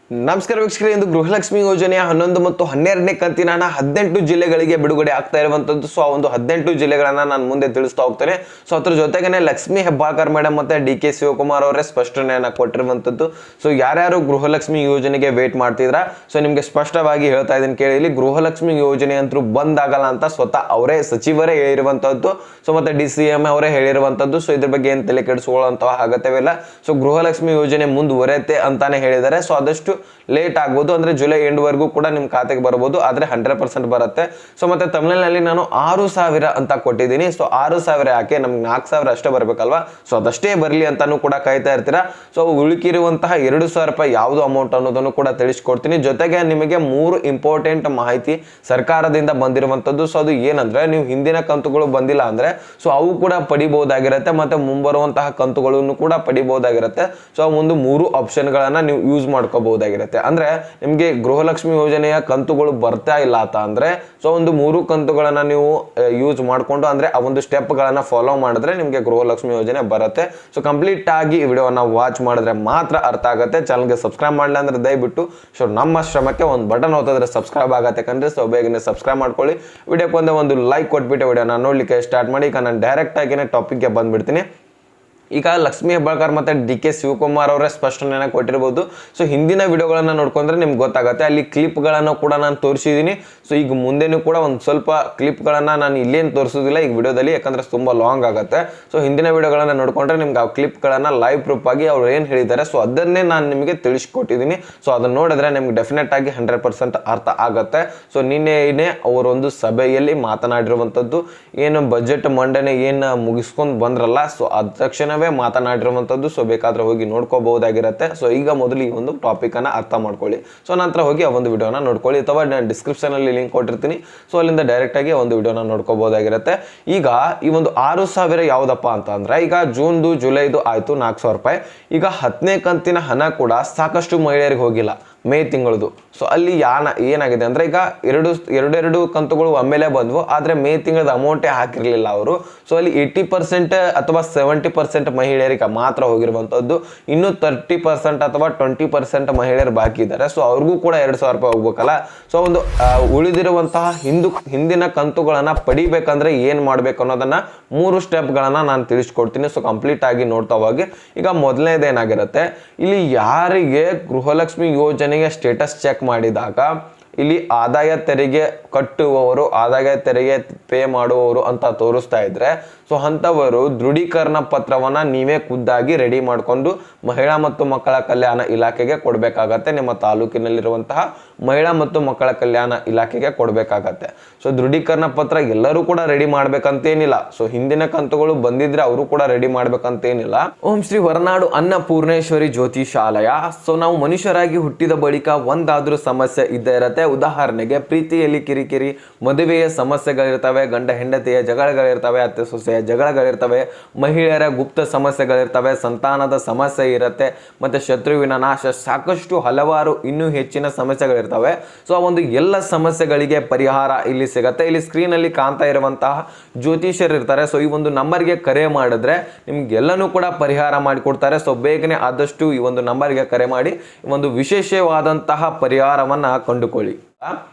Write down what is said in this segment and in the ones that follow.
ನಮಸ್ಕಾರ ವೀಕ್ಷಕರೇ, ಇಂದು ಗೃಹಲಕ್ಷ್ಮಿ ಯೋಜನೆಯ 11 ಮತ್ತು 12ನೇ ಕಂತಿನ 18 ಜಿಲ್ಲೆಗಳಿಗೆ ಬಿಡುಗಡೆ ಆಗ್ತಾ ಇರುವಂತದ್ದು. ಸೊ ಆ ಒಂದು 18 ಜಿಲ್ಲೆಗಳನ್ನ ನಾನು ಮುಂದೆ ತಿಳಿಸ್ತಾ ಹೋಗ್ತೇನೆ. ಸೊ ಅದ್ರ ಜೊತೆಗೇನೆ ಲಕ್ಷ್ಮಿ ಹೆಬ್ಬಾಳ್ಕರ್ ಮೇಡಮ್ ಮತ್ತೆ ಡಿ.ಕೆ. ಶಿವಕುಮಾರ್ ಅವರೇ ಸ್ಪಷ್ಟನೆಯನ್ನ ಕೊಟ್ಟಿರುವಂತದ್ದು. ಸೊ ಯಾರ್ಯಾರು ಗೃಹಲಕ್ಷ್ಮಿ ಯೋಜನೆಗೆ ವೇಟ್ ಮಾಡ್ತಿದ್ರಾ, ಸೊ ನಿಮ್ಗೆ ಸ್ಪಷ್ಟವಾಗಿ ಹೇಳ್ತಾ ಇದೀನಿ ಕೇಳಿ. ಇಲ್ಲಿ ಗೃಹಲಕ್ಷ್ಮಿ ಯೋಜನೆ ಅಂತೂ ಬಂದ್ ಆಗಲ್ಲ ಅಂತ ಸ್ವತಃ ಅವರೇ ಸಚಿವರೇ ಹೇಳಿರುವಂತದ್ದು. ಸೊ ಮತ್ತೆ ಡಿ.ಸಿ.ಎಂ ಅವರೇ ಹೇಳಿರುವಂತದ್ದು. ಸೊ ಇದ್ರ ಬಗ್ಗೆ ಏನು ತಲೆ ಕೆಡಿಸ್ಕೊಳ್ಳುವಂತಹ ಅಗತ್ಯವಿಲ್ಲ. ಸೊ ಗೃಹಲಕ್ಷ್ಮಿ ಯೋಜನೆ ಮುಂದುವರೆಯುತ್ತೆ ಅಂತಾನೆ ಹೇಳಿದ್ದಾರೆ. ಸೊ ಆದಷ್ಟು ಲೇಟ್ ಆಗ್ಬೋದು, ಅಂದ್ರೆ ಜುಲೈ ಎಂಡ್ ವರೆಗೂ ಕೂಡ ನಿಮ್ ಖಾತೆಗೆ ಬರಬಹುದು, ಆದ್ರೆ 100% ಬರುತ್ತೆ. ಸೊ ಮತ್ತೆ ತಮಿಳಿನಲ್ಲಿ ನಾನು 6,000 ಅಂತ ಕೊಟ್ಟಿದ್ದೀನಿ. ಸೊ 6,000 ಯಾಕೆ, ನಮ್ಗೆ 4,000 ಅಷ್ಟೇ ಬರ್ಬೇಕಲ್ವಾ. ಸೊ ಅದಷ್ಟೇ ಬರಲಿ ಅಂತಾನು ಕೂಡ ಕಾಯ್ತಾ ಇರ್ತೀರಾ. ಸೊ ಉಳುಕಿರುವಂತಹ 2,000 ರೂಪಾಯಿ ಯಾವ್ದು ಅಮೌಂಟ್ ಅನ್ನೋದನ್ನು ಕೂಡ ತಿಳಿಸ್ಕೊಡ್ತೀನಿ. ಜೊತೆಗೆ ನಿಮಗೆ 3 ಇಂಪಾರ್ಟೆಂಟ್ ಮಾಹಿತಿ ಸರ್ಕಾರದಿಂದ ಬಂದಿರುವಂತದ್ದು. ಸೊ ಅದು ಏನಂದ್ರೆ, ನೀವು ಹಿಂದಿನ ಕಂತುಗಳು ಬಂದಿಲ್ಲ ಅಂದ್ರೆ ಸೊ ಅವು ಕೂಡ ಪಡಿಬಹುದಾಗಿರುತ್ತೆ, ಮತ್ತೆ ಮುಂಬರುವಂತಹ ಕಂತುಗಳನ್ನು ಕೂಡ ಪಡಿಬಹುದಾಗಿರುತ್ತೆ. ಸೊ ಒಂದು 3 ಆಪ್ಷನ್ ಗಳನ್ನ ನೀವು ಯೂಸ್ ಮಾಡ್ಕೋಬಹುದಾಗಿರುತ್ತೆ. ಅಂದ್ರೆ ನಿಮ್ಗೆ ಗೃಹಲಕ್ಷ್ಮಿ ಯೋಜನೆಯ ಕಂತುಗಳು ಬರ್ತಾ ಇಲ್ಲ ಅಂತ ಅಂದ್ರೆ ಸೊ ಒಂದು 3 ಕಂತುಗಳನ್ನ ನೀವು ಯೂಸ್ ಮಾಡ್ಕೊಂಡು, ಅಂದ್ರೆ ಆ ಒಂದು ಸ್ಟೆಪ್ ಗಳನ್ನ ಫಾಲೋ ಮಾಡಿದ್ರೆ ನಿಮ್ಗೆ ಗೃಹಲಕ್ಷ್ಮಿ ಯೋಜನೆ ಬರುತ್ತೆ. ಸೊ ಕಂಪ್ಲೀಟ್ ಆಗಿ ಈ ವಿಡಿಯೋನ ವಾಚ್ ಮಾಡಿದ್ರೆ ಮಾತ್ರ ಅರ್ಥ ಆಗುತ್ತೆ. ಚಾನಲ್ಗೆ ಸಬ್ಸ್ಕ್ರೈಬ್ ಮಾಡಲಿಲ್ಲ ಅಂದ್ರೆ ದಯವಿಟ್ಟು ಸೊ ನಮ್ಮ ಶ್ರಮಕ್ಕೆ ಒಂದು ಬಟನ್ ಒತ್ತಿದ್ರೆ ಸಬ್ಸ್ಕ್ರೈಬ್ ಆಗತ್ತೆ ಕಣ್ರಿ. ಸೊ ಬೇಗನೆ ಸಬ್ಸ್ಕ್ರೈಬ್ ಮಾಡ್ಕೊಳ್ಳಿ. ವಿಡಿಯೋಕ್ಕೆ ಒಂದು ಲೈಕ್ ಕೊಟ್ಬಿಟ್ಟು ವಿಡಿಯೋನ ನೋಡ್ಲಿಕ್ಕೆ ಸ್ಟಾರ್ಟ್ ಮಾಡಿ. ಈಗ ನಾನು ಡೈರೆಕ್ಟ್ ಆಗಿನೇ ಟಾಪಿಕ್ಗೆ ಬಂದ್ಬಿಡ್ತೀನಿ. ಈಗ ಲಕ್ಷ್ಮಿ ಹೆಬ್ಬಾಳ್ಕರ್ ಮತ್ತೆ ಡಿ.ಕೆ. ಶಿವಕುಮಾರ್ ಅವರೇ ಸ್ಪಷ್ಟನೆಯನ್ನ ಕೊಟ್ಟಿರಬಹುದು. ಸೊ ಹಿಂದಿನ ವಿಡಿಯೋಗಳನ್ನ ನೋಡ್ಕೊಂಡ್ರೆ ನಿಮ್ಗೆ ಗೊತ್ತಾಗುತ್ತೆ. ಅಲ್ಲಿ ಕ್ಲಿಪ್ಗಳನ್ನು ಕೂಡ ನಾನು ತೋರಿಸಿದ್ದೀನಿ. ಸೊ ಈಗ ಮುಂದೆನೂ ಕೂಡ ಒಂದು ಸ್ವಲ್ಪ ಕ್ಲಿಪ್ಗಳನ್ನ ನಾನು ಇಲ್ಲೇನು ತೋರಿಸೋದಿಲ್ಲ ಈಗ ವಿಡಿಯೋದಲ್ಲಿ, ಯಾಕಂದ್ರೆ ತುಂಬಾ ಲಾಂಗ್ ಆಗುತ್ತೆ. ಸೊ ಹಿಂದಿನ ವಿಡಿಯೋಗಳನ್ನ ನೋಡ್ಕೊಂಡ್ರೆ ನಿಮ್ಗೆ ಆ ಕ್ಲಿಪ್ಗಳನ್ನ ಲೈವ್ ಪ್ರೂಫ್ ಆಗಿ ಅವ್ರು ಏನು ಹೇಳಿದ್ದಾರೆ ಸೊ ಅದನ್ನೇ ನಾನು ನಿಮಗೆ ತಿಳಿಸ್ಕೊಟ್ಟಿದ್ದೀನಿ. ಸೊ ಅದನ್ನ ನೋಡಿದ್ರೆ ನಿಮ್ಗೆ ಡೆಫಿನೆಟ್ ಆಗಿ 100% ಅರ್ಥ ಆಗುತ್ತೆ. ಸೊ ನಿನ್ನೆ ಅವರೊಂದು ಸಭೆಯಲ್ಲಿ ಮಾತನಾಡಿರುವಂಥದ್ದು, ಏನು ಬಜೆಟ್ ಮಂಡನೆ ಏನು ಮುಗಿಸ್ಕೊಂಡು ಬಂದ್ರಲ್ಲ, ಸೊ ಅದ ತಕ್ಷಣ ಮಾತನಾಡಿರುವಂತದ್ದು. ಸೊ ಬೇಕಾದ್ರೆ ಹೋಗಿ ನೋಡ್ಕೋಬಹುದಾಗಿರುತ್ತೆ. ಸೊ ಈಗ ಮೊದಲು ಈ ಒಂದು ಟಾಪಿಕ್ ಅನ್ನ ಅರ್ಥ ಮಾಡ್ಕೊಳ್ಳಿ. ಸೊ ನಂತರ ಹೋಗಿ ಆ ಒಂದು ವಿಡಿಯೋನ ನೋಡ್ಕೊಳ್ಳಿ, ಅಥವಾ ನಾನು ಡಿಸ್ಕ್ರಿಪ್ಷನ್ ಅಲ್ಲಿ ಲಿಂಕ್ ಕೊಟ್ಟಿರ್ತೀನಿ. ಸೊ ಅಲ್ಲಿಂದ ಡೈರೆಕ್ಟ್ ಆಗಿ ಒಂದು ವಿಡಿಯೋನ ನೋಡ್ಕೋಬಹುದಾಗಿರುತ್ತೆ. ಈಗ ಈ ಒಂದು 6,000 ಯಾವ್ದಪ್ಪ ಅಂತ ಅಂದ್ರೆ, ಈಗ ಜೂನ್ದು ಜುಲೈದು ಆಯ್ತು 4,000 ರೂಪಾಯಿ. ಈಗ 10ನೇ ಕಂತಿನ ಹಣ ಕೂಡ ಸಾಕಷ್ಟು ಮಹಿಳೆಯರಿಗೆ ಹೋಗಿಲ್ಲ, ಮೇ ತಿಂಗಳದು. ಸೊ ಅಲ್ಲಿ ಏನಾಗಿದೆ ಅಂದ್ರೆ, ಈಗ ಎರಡು ಕಂತುಗಳು ಒಮ್ಮೆಲೆ ಬಂದ್ವು, ಆದ್ರೆ ಮೇ ತಿಂಗಳದ ಅಮೌಂಟೇ ಹಾಕಿರ್ಲಿಲ್ಲ ಅವರು. ಸೊ ಅಲ್ಲಿ 80% ಅಥವಾ 70% ಮಹಿಳೆಯರಿಗೆ ಮಾತ್ರ ಹೋಗಿರುವಂತದ್ದು. ಇನ್ನು 30% ಅಥವಾ 20% ಮಹಿಳೆಯರು ಬಾಕಿ ಇದ್ದಾರೆ. ಸೊ ಅವ್ರಿಗೂ ಕೂಡ 2,000 ರೂಪಾಯಿ ಹೋಗ್ಬೇಕಲ್ಲ. ಸೊ ಒಂದು ಉಳಿದಿರುವಂತಹ ಹಿಂದಿನ ಕಂತುಗಳನ್ನ ಪಡಿಬೇಕಂದ್ರೆ ಏನ್ ಮಾಡ್ಬೇಕು ಅನ್ನೋದನ್ನ 3 ಸ್ಟೆಪ್ಗಳನ್ನ ನಾನು ತಿಳಿಸ್ಕೊಡ್ತೀನಿ. ಸೊ ಕಂಪ್ಲೀಟ್ ಆಗಿ ನೋಡ್ತಾ ಹೋಗಿ. ಈಗ ಮೊದಲನೇದೇನಾಗಿರುತ್ತೆ, ಇಲ್ಲಿ ಯಾರಿಗೆ ಗೃಹಲಕ್ಷ್ಮಿ ಯೋಜನೆಗೆ ಸ್ಟೇಟಸ್ ಚೆಕ್ ಮಾಡಿದಾಗ ಇಲ್ಲಿ ಆದಾಯ ತೆರಿಗೆ ಕಟ್ಟುವವರು, ಆದಾಯ ತೆರಿಗೆ ಪೇ ಮಾಡುವವರು ಅಂತ ತೋರಿಸ್ತಾ ಇದ್ರೆ, ಸೊ ಅಂಥವರು ದೃಢೀಕರಣ ಪತ್ರವನ್ನ ನೀವೇ ಖುದ್ದಾಗಿ ರೆಡಿ ಮಾಡಿಕೊಂಡು ಮಹಿಳಾ ಮತ್ತು ಮಕ್ಕಳ ಕಲ್ಯಾಣ ಇಲಾಖೆಗೆ ಕೊಡಬೇಕಾಗತ್ತೆ. ನಿಮ್ಮ ತಾಲೂಕಿನಲ್ಲಿರುವಂತಹ ಮಹಿಳಾ ಮತ್ತು ಮಕ್ಕಳ ಕಲ್ಯಾಣ ಇಲಾಖೆಗೆ ಕೊಡಬೇಕಾಗತ್ತೆ. ಸೊ ದೃಢೀಕರಣ ಪತ್ರ ಎಲ್ಲರೂ ಕೂಡ ರೆಡಿ ಮಾಡ್ಬೇಕಂತೇನಿಲ್ಲ. ಸೊ ಹಿಂದಿನ ಕಂತುಗಳು ಬಂದಿದ್ರೆ ಅವರು ಕೂಡ ರೆಡಿ ಮಾಡ್ಬೇಕಂತೇನಿಲ್ಲ. ಓಂ ಶ್ರೀ ಹೊರನಾಡು ಅನ್ನಪೂರ್ಣೇಶ್ವರಿ ಜ್ಯೋತಿಷಾಲಯ. ಸೊ ನಾವು ಮನುಷ್ಯರಾಗಿ ಹುಟ್ಟಿದ ಬಳಿಕ ಒಂದಾದ್ರೂ ಸಮಸ್ಯೆ ಇದ್ದೇ ಇರತ್ತೆ. ಉದಾಹರಣೆಗೆ ಪ್ರೀತಿಯಲ್ಲಿ ಕಿರಿಕಿರಿ, ಮದುವೆಯ ಸಮಸ್ಯೆಗಳಿರ್ತವೆ, ಗಂಡ ಹೆಂಡತಿಯ ಜಗಳಗಳಿರ್ತವೆ, ಅತ್ತೆ ಸೊಸೆಯ ಜಗಳಗಳಿರ್ತವೆ, ಮಹಿಳೆಯರ ಗುಪ್ತ ಸಮಸ್ಯೆಗಳಿರ್ತವೆ, ಸಂತಾನದ ಸಮಸ್ಯೆ ಇರುತ್ತೆ, ಮತ್ತೆ ಶತ್ರುವಿನ ನಾಶ, ಸಾಕಷ್ಟು ಹಲವಾರು ಇನ್ನೂ ಹೆಚ್ಚಿನ ಸಮಸ್ಯೆಗಳಿರ್ತವೆ. ಸೊ ಆ ಒಂದು ಎಲ್ಲ ಸಮಸ್ಯೆಗಳಿಗೆ ಪರಿಹಾರ ಇಲ್ಲಿ ಸಿಗತ್ತೆ. ಇಲ್ಲಿ ಸ್ಕ್ರೀನ್ ಅಲ್ಲಿ ಕಾಣ್ತಾ ಇರುವಂತಹ ಜ್ಯೋತಿಷ್ಯರು ಇರ್ತಾರೆ. ಸೊ ಈ ಒಂದು ನಂಬರ್ಗೆ ಕರೆ ಮಾಡಿದ್ರೆ ನಿಮ್ಗೆಲ್ಲನೂ ಕೂಡ ಪರಿಹಾರ ಮಾಡಿಕೊಡ್ತಾರೆ. ಸೊ ಬೇಗನೆ ಆದಷ್ಟು ಈ ಒಂದು ನಂಬರ್ಗೆ ಕರೆ ಮಾಡಿ ಒಂದು ವಿಶೇಷವಾದಂತಹ ಪರಿಹಾರವನ್ನ ಕಂಡುಕೊಳ್ಳಿ.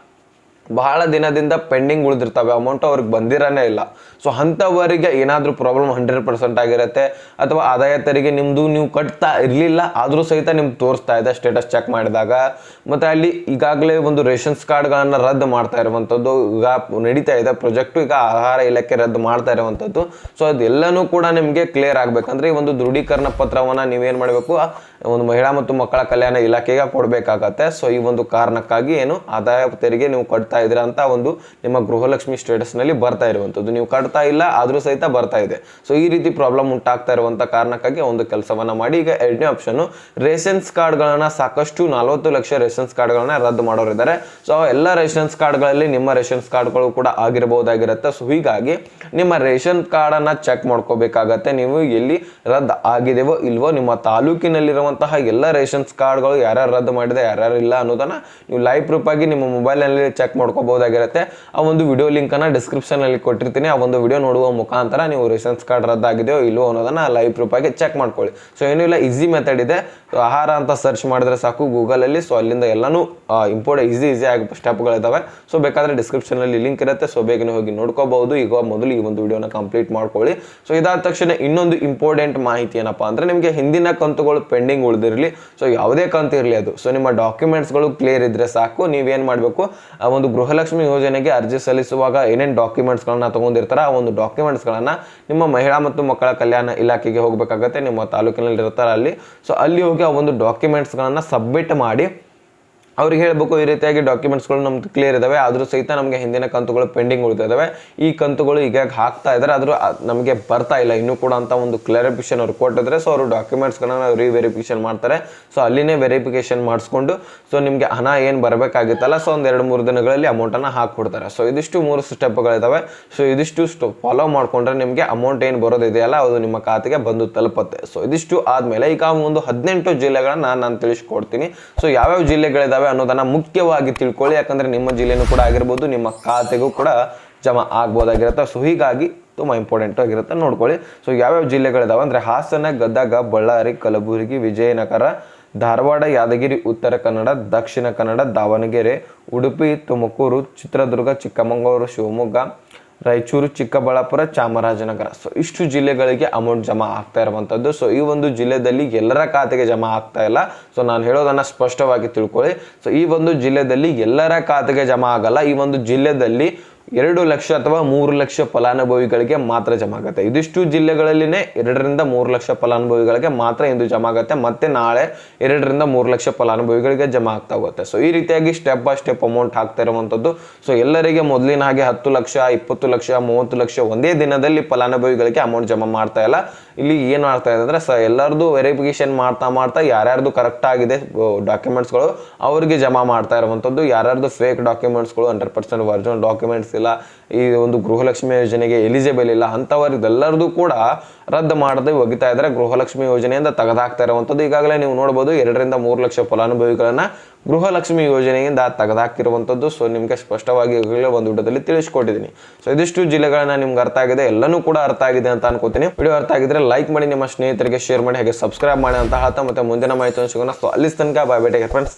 ಬಹಳ ದಿನದಿಂದ ಪೆಂಡಿಂಗ್ ಉಳಿದಿರ್ತವೆ, ಅಮೌಂಟ್ ಅವ್ರಿಗೆ ಬಂದಿರನೇ ಇಲ್ಲ. ಸೊ ಅಂಥವರಿಗೆ ಏನಾದರೂ ಪ್ರಾಬ್ಲಮ್ 100% ಆಗಿರುತ್ತೆ, ಅಥವಾ ಆದಾಯ ತೆರಿಗೆ ನಿಮ್ಮದು ನೀವು ಕಟ್ತಾ ಇರಲಿಲ್ಲ ಆದರೂ ಸಹಿತ ನಿಮ್ಗೆ ತೋರಿಸ್ತಾ ಇದೆ ಸ್ಟೇಟಸ್ ಚೆಕ್ ಮಾಡಿದಾಗ. ಮತ್ತು ಅಲ್ಲಿ ಈಗಾಗಲೇ ಒಂದು ರೇಷನ್ಸ್ ಕಾರ್ಡ್ಗಳನ್ನು ರದ್ದು ಮಾಡ್ತಾ ಇರುವಂಥದ್ದು ಈಗ ನಡೀತಾ ಇದೆ ಪ್ರಾಜೆಕ್ಟು. ಈಗ ಆಹಾರ ಇಲಾಖೆ ರದ್ದು ಮಾಡ್ತಾ ಇರುವಂಥದ್ದು. ಸೊ ಅದೆಲ್ಲನೂ ಕೂಡ ನಿಮಗೆ ಕ್ಲಿಯರ್ ಆಗಬೇಕಂದ್ರೆ ಈ ಒಂದು ದೃಢೀಕರಣ ಪತ್ರವನ್ನು ನೀವೇನು ಮಾಡಬೇಕು, ಒಂದು ಮಹಿಳಾ ಮತ್ತು ಮಕ್ಕಳ ಕಲ್ಯಾಣ ಇಲಾಖೆಗೆ ಕೊಡಬೇಕಾಗತ್ತೆ. ಸೊ ಈ ಒಂದು ಕಾರಣಕ್ಕಾಗಿ ಏನು ಆದಾಯ ತೆರಿಗೆ ನೀವು ಕಟ್ತಾ ಇದ್ದೀರಾ ಅಂತ ಒಂದು ನಿಮ್ಮ ಗೃಹಲಕ್ಷ್ಮಿ ಸ್ಟೇಟಸ್ನಲ್ಲಿ ಬರ್ತಾ ಇರುವಂಥದ್ದು. ನೀವು ಕಟ್ತಾ ಇಲ್ಲ ಆದರೂ ಸಹಿತ ಬರ್ತಾ ಇದೆ. ಸೊ ಈ ರೀತಿ ಪ್ರಾಬ್ಲಮ್ ಉಂಟಾಗ್ತಾ ಇರುವಂಥ ಕಾರಣಕ್ಕಾಗಿ ಒಂದು ಕೆಲಸವನ್ನ ಮಾಡಿ. ಈಗ 2ನೇ ಆಪ್ಷನ್, ರೇಷನ್ಸ್ ಕಾರ್ಡ್ಗಳನ್ನ ಸಾಕಷ್ಟು 40 ಲಕ್ಷ ರೇಷನ್ಸ್ ಕಾರ್ಡ್ಗಳನ್ನ ರದ್ದು ಮಾಡೋರಿದ್ದಾರೆ. ಸೊ ಎಲ್ಲ ರೇಷನ್ಸ್ ಕಾರ್ಡ್ಗಳಲ್ಲಿ ನಿಮ್ಮ ರೇಷನ್ಸ್ ಕಾರ್ಡ್ಗಳು ಕೂಡ ಆಗಿರಬಹುದಾಗಿರುತ್ತೆ. ಸೊ ಹೀಗಾಗಿ ನಿಮ್ಮ ರೇಷನ್ ಕಾರ್ಡನ್ನು ಚೆಕ್ ಮಾಡ್ಕೋಬೇಕಾಗತ್ತೆ. ನೀವು ಎಲ್ಲಿ ರದ್ದು ಆಗಿದೆವೋ ಇಲ್ವೋ, ನಿಮ್ಮ ತಾಲೂಕಿನಲ್ಲಿರುವಂತಹ ಎಲ್ಲ ರೇಷನ್ಸ್ ಕಾರ್ಡ್ಗಳು ಯಾರ್ಯಾರು ರದ್ದು ಮಾಡಿದೆ ಯಾರ್ಯಾರು ಇಲ್ಲ ಅನ್ನೋದನ್ನ ನೀವು ಲೈವ್ ಪ್ರೂಫ್ ಆಗಿ ನಿಮ್ಮ ಮೊಬೈಲ್ನಲ್ಲಿ ಚೆಕ್ ನೋಡ್ಕೋಬಹುದಾಗಿರುತ್ತೆ. ಆ ಒಂದು ವಿಡಿಯೋ ಲಿಂಕ್ ಅನ್ನ ಡಿಸ್ಕ್ರಿಪ್ಷನ್ ಅಲ್ಲಿ ಕೊಟ್ಟಿರ್ತೀನಿ. ಆ ಒಂದು ವಿಡಿಯೋ ನೋಡುವ ಮುಖಾಂತರ ನೀವು ರೇಷನ್ಸ್ ಕಾರ್ಡ್ ರದ್ದಾಗಿದೆಯೋ ಇಲ್ಲೋ ಅನ್ನೋದನ್ನ ಲೈವ್ ಪ್ರೂಫ್ ಆಗಿ ಚೆಕ್ ಮಾಡ್ಕೊಳ್ಳಿ. ಸೊ ಏನೂ ಇಲ್ಲ, ಈಸಿ ಮೆಥಡ್ ಇದೆ. ಆಹಾರ ಅಂತ ಸರ್ಚ್ ಮಾಡಿದ್ರೆ ಸಾಕು ಗೂಗಲ್ ಅಲ್ಲಿ. ಸೊ ಅಲ್ಲಿಂದ ಎಲ್ಲಾನು ಈಸಿ ಆಗಿ ಸ್ಟೆಪ್ಗಳಿದಾವೆ. ಸೊ ಬೇಕಾದ್ರೆ ಡಿಸ್ಕ್ರಿಪ್ಷನ್ ಅಲ್ಲಿ ಲಿಂಕ್ ಇರುತ್ತೆ. ಸೊ ಬೇಗನೆ ಹೋಗಿ ನೋಡ್ಕೋಬಹುದು. ಈಗ ಮೊದಲು ಈ ಒಂದು ವಿಡಿಯೋನ ಕಂಪ್ಲೀಟ್ ಮಾಡ್ಕೊಳ್ಳಿ. ಸೊ ಇದಾದ ತಕ್ಷಣ ಇನ್ನೊಂದು ಇಂಪಾರ್ಟೆಂಟ್ ಮಾಹಿತಿ ಏನಪ್ಪಾ ಅಂದ್ರೆ, ನಿಮಗೆ ಹಿಂದಿನ ಕಂತುಗಳು ಪೆಂಡಿಂಗ್ ಉಳಿದಿರಲಿ, ಸೊ ಯಾವುದೇ ಕಂತು ಇರಲಿ ಅದು, ಸೊ ನಿಮ್ಮ ಡಾಕ್ಯುಮೆಂಟ್ಸ್ಗಳು ಕ್ಲಿಯರ್ ಇದ್ರೆ ಸಾಕು. ನೀವೇನ್ ಮಾಡಬೇಕು, ಆ ಒಂದು ಗೃಹಲಕ್ಷ್ಮಿ ಯೋಜನೆಗೆ ಅರ್ಜಿ ಸಲ್ಲಿಸುವಾಗ ಏನೇನು ಡಾಕ್ಯುಮೆಂಟ್ಸ್ಗಳನ್ನ ತಗೊಂಡಿರ್ತಾರ ಆ ಒಂದು ಡಾಕ್ಯುಮೆಂಟ್ಸ್ಗಳನ್ನ ನಿಮ್ಮ ಮಹಿಳಾ ಮತ್ತು ಮಕ್ಕಳ ಕಲ್ಯಾಣ ಇಲಾಖೆಗೆ ಹೋಗಬೇಕಾಗತ್ತೆ. ನಿಮ್ಮ ತಾಲೂಕಿನಲ್ಲಿ ಇರ್ತಾರ ಅಲ್ಲಿ. ಸೊ ಅಲ್ಲಿ ಹೋಗಿ ಆ ಒಂದು ಡಾಕ್ಯುಮೆಂಟ್ಸ್ಗಳನ್ನ ಸಬ್ಮಿಟ್ ಮಾಡಿ ಅವ್ರಿಗೆ ಹೇಳಬೇಕು, ಈ ರೀತಿಯಾಗಿ ಡಾಕ್ಯುಮೆಂಟ್ಸ್ಗಳು ನಮ್ದು ಕ್ಲಿಯರ್ ಇದಾವೆ, ಆದರೂ ಸಹಿತ ನಮಗೆ ಹಿಂದಿನ ಕಂತುಗಳು ಪೆಂಡಿಂಗ್ ಉಳಿದಿದ್ದಾವೆ, ಈ ಕಂತುಗಳು ಈಗ ಹಾಕ್ತಾ ಇದ್ದಾರೆ, ಆದರೂ ನಮಗೆ ಬರ್ತಾ ಇಲ್ಲ ಇನ್ನೂ ಕೂಡ ಅಂತ ಒಂದು ಕ್ಲಾರಿಫಿಕೇಶನ್ ಅವ್ರು ಕೊಟ್ಟಿದ್ರೆ, ಸೊ ಅವರು ಡಾಕ್ಯುಮೆಂಟ್ಸ್ಗಳನ್ನ ರಿವೆರಿಫಿಕೇಶನ್ ಮಾಡ್ತಾರೆ. ಸೊ ಅಲ್ಲಿನೇ ವೆರಿಫಿಕೇಶನ್ ಮಾಡಿಸ್ಕೊಂಡು ಸೊ ನಿಮಗೆ ಹಣ ಏನು ಬರಬೇಕಾಗಿತ್ತಲ್ಲ, ಸೊ ಒಂದು 2-3 ದಿನಗಳಲ್ಲಿ ಅಮೌಂಟನ್ನು ಹಾಕ್ಕೊಡ್ತಾರೆ. ಸೊ ಇದಿಷ್ಟು 3 ಸ್ಟೆಪ್ಗಳಿದಾವೆ. ಸೊ ಇದಿಷ್ಟು ಫಾಲೋ ಮಾಡಿಕೊಂಡ್ರೆ ನಿಮಗೆ ಅಮೌಂಟ್ ಏನು ಬರೋದಿದೆಯಲ್ಲ ಅದು ನಿಮ್ಮ ಖಾತೆಗೆ ಬಂದು ತಲುಪುತ್ತೆ. ಸೊ ಇದಿಷ್ಟು ಆದಮೇಲೆ ಈಗ ಒಂದು 18 ಜಿಲ್ಲೆಗಳನ್ನ ನಾನು ತಿಳಿಸ್ಕೊಡ್ತೀನಿ. ಸೊ ಯಾವ್ಯಾವ ಜಿಲ್ಲೆಗಳಿದಾವೆ ಅನ್ನೋದನ್ನ ಮುಖ್ಯವಾಗಿ ತಿಳ್ಕೊಳ್ಳಿ. ಯಾಕಂದ್ರೆ ನಿಮ್ಮ ಜಿಲ್ಲೆನೂ ಕೂಡ ಆಗಿರ್ಬೋದು, ನಿಮ್ಮ ಖಾತೆಗೂ ಕೂಡ ಜಮಾ ಆಗ್ಬೋದಾಗಿರುತ್ತೆ. ಸೊ ಹೀಗಾಗಿ ತುಂಬ ಇಂಪಾರ್ಟೆಂಟ್ ಆಗಿರುತ್ತೆ, ನೋಡ್ಕೊಳ್ಳಿ. ಸೊ ಯಾವ್ಯಾವ ಜಿಲ್ಲೆಗಳಿದಾವೆ ಅಂದ್ರೆ, ಹಾಸನ, ಗದಗ, ಬಳ್ಳಾರಿ, ಕಲಬುರಗಿ, ವಿಜಯನಗರ, ಧಾರವಾಡ, ಯಾದಗಿರಿ, ಉತ್ತರ ಕನ್ನಡ, ದಕ್ಷಿಣ ಕನ್ನಡ, ದಾವಣಗೆರೆ, ಉಡುಪಿ, ತುಮಕೂರು, ಚಿತ್ರದುರ್ಗ, ಚಿಕ್ಕಮಗಳೂರು, ಶಿವಮೊಗ್ಗ, ರಾಯಚೂರು, ಚಿಕ್ಕಬಳ್ಳಾಪುರ, ಚಾಮರಾಜನಗರ. ಸೊ ಇಷ್ಟು ಜಿಲ್ಲೆಗಳಿಗೆ ಅಮೌಂಟ್ ಜಮಾ ಆಗ್ತಾ ಇರುವಂಥದ್ದು. ಸೊ ಈ ಒಂದು ಜಿಲ್ಲೆಯಲ್ಲಿ ಎಲ್ಲರ ಖಾತೆಗೆ ಜಮಾ ಆಗ್ತಾ ಇಲ್ಲ. ಸೊ ನಾನು ಹೇಳೋದನ್ನ ಸ್ಪಷ್ಟವಾಗಿ ತಿಳ್ಕೊಳ್ಳಿ. ಸೊ ಈ ಒಂದು ಜಿಲ್ಲೆಯಲ್ಲಿ ಎಲ್ಲರ ಖಾತೆಗೆ ಜಮಾ ಆಗಲ್ಲ. ಈ ಒಂದು ಜಿಲ್ಲೆಯಲ್ಲಿ 2 ಲಕ್ಷ ಅಥವಾ 3 ಲಕ್ಷ ಫಲಾನುಭವಿಗಳಿಗೆ ಮಾತ್ರ ಜಮಾ ಆಗುತ್ತೆ. ಇದಿಷ್ಟು ಜಿಲ್ಲೆಗಳಲ್ಲಿನೇ 2ರಿಂದ 3 ಲಕ್ಷ ಫಲಾನುಭವಿಗಳಿಗೆ ಮಾತ್ರ ಇಂದು ಜಮಾ ಆಗುತ್ತೆ. ಮತ್ತೆ ನಾಳೆ 2ರಿಂದ 3 ಲಕ್ಷ ಫಲಾನುಭವಿಗಳಿಗೆ ಜಮಾ ಆಗ್ತಾ ಹೋಗುತ್ತೆ. ಸೊ ಈ ರೀತಿಯಾಗಿ ಸ್ಟೆಪ್ ಬೈ ಸ್ಟೆಪ್ ಅಮೌಂಟ್ ಹಾಕ್ತಾ ಇರುವಂಥದ್ದು. ಸೊ ಎಲ್ಲರಿಗೆ ಮೊದಲಿನ ಹಾಗೆ 10 ಲಕ್ಷ, 20 ಲಕ್ಷ, 30 ಲಕ್ಷ ಒಂದೇ ದಿನದಲ್ಲಿ ಫಲಾನುಭವಿಗಳಿಗೆ ಅಮೌಂಟ್ ಜಮಾ ಮಾಡ್ತಾ ಇಲ್ಲ. ಇಲ್ಲಿ ಏನು ಮಾಡ್ತಾ ಇದೆ ಅಂದ್ರೆ, ಎಲ್ಲರದು ವೆರಿಫಿಕೇಶನ್ ಮಾಡ್ತಾ ಯಾರ್ಯಾರ್ದು ಕರೆಕ್ಟ್ ಆಗಿದೆ ಡಾಕ್ಯುಮೆಂಟ್ಸ್ಗಳು ಅವರಿಗೆ ಜಮಾ ಮಾಡ್ತಾ ಇರುವಂಥದ್ದು. ಯಾರ್ಯಾರ್ದು ಫೇಕ್ ಡಾಕ್ಯುಮೆಂಟ್ಸ್ಗಳು 100% ಒರಿಜಿನಲ್ ಡಾಕ್ಯುಮೆಂಟ್ಸ್ ಇಲ್ಲ, ಈ ಒಂದು ಗೃಹಲಕ್ಷ್ಮಿ ಯೋಜನೆಗೆ ಎಲಿಜಿಬಲ್ ಇಲ್ಲ ಅಂಥವರಿಗೆಲ್ಲರದು ಕೂಡ ರದ್ದು ಮಾಡದೆ ಒಗಿತಾ ಇದ್ದಾರೆ. ಗೃಹಲಕ್ಷ್ಮಿ ಯೋಜನೆಯಿಂದ ತೆಗೆದಾಕ್ತಾ ಇರುವಂಥದ್ದು. ಈಗಾಗಲೇ ನೀವು ನೋಡ್ಬೋದು 2ರಿಂದ 3 ಲಕ್ಷ ಫಲಾನುಭವಿಗಳನ್ನ ಗೃಹಲಕ್ಷ್ಮಿ ಯೋಜನೆಯಿಂದ ತೆಗೆದಾಕಿರುವಂಥದ್ದು. ಸೊ ನಿಮಗೆ ಸ್ಪಷ್ಟವಾಗಿ ಒಂದು ವಿಡಿಯೋದಲ್ಲಿ ತಿಳಿಸ್ಕೊಟ್ಟಿದ್ದೀನಿ. ಸೊ ಇದಿಷ್ಟು ಜಿಲ್ಲೆಗಳನ್ನ ನಿಮ್ಗೆ ಅರ್ಥ ಆಗಿದೆ, ಎಲ್ಲನೂ ಕೂಡ ಅರ್ಥ ಆಗಿದೆ ಅಂತ ಅನ್ಕೋತೀನಿ. ವಿಡಿಯೋ ಅರ್ಥ ಆಗಿದ್ರೆ ಲೈಕ್ ಮಾಡಿ, ನಿಮ್ಮ ಸ್ನೇಹಿತರಿಗೆ ಶೇರ್ ಮಾಡಿ, ಹಾಗೆ ಸಬ್ಸ್ಕ್ರೈಬ್ ಮಾಡಿ ಅಂತ ಹೇಳ್ತಾ ಮತ್ತೆ ಮುಂದಿನ ಮಾಹಿತಿಯನ್ನು ಸಿಗೋಣ. ಸೊ ಅಲ್ಲಿ ತನಕ ಬಾಯ್, ಬೇಟೆ ಫ್ರೆಂಡ್ಸ್.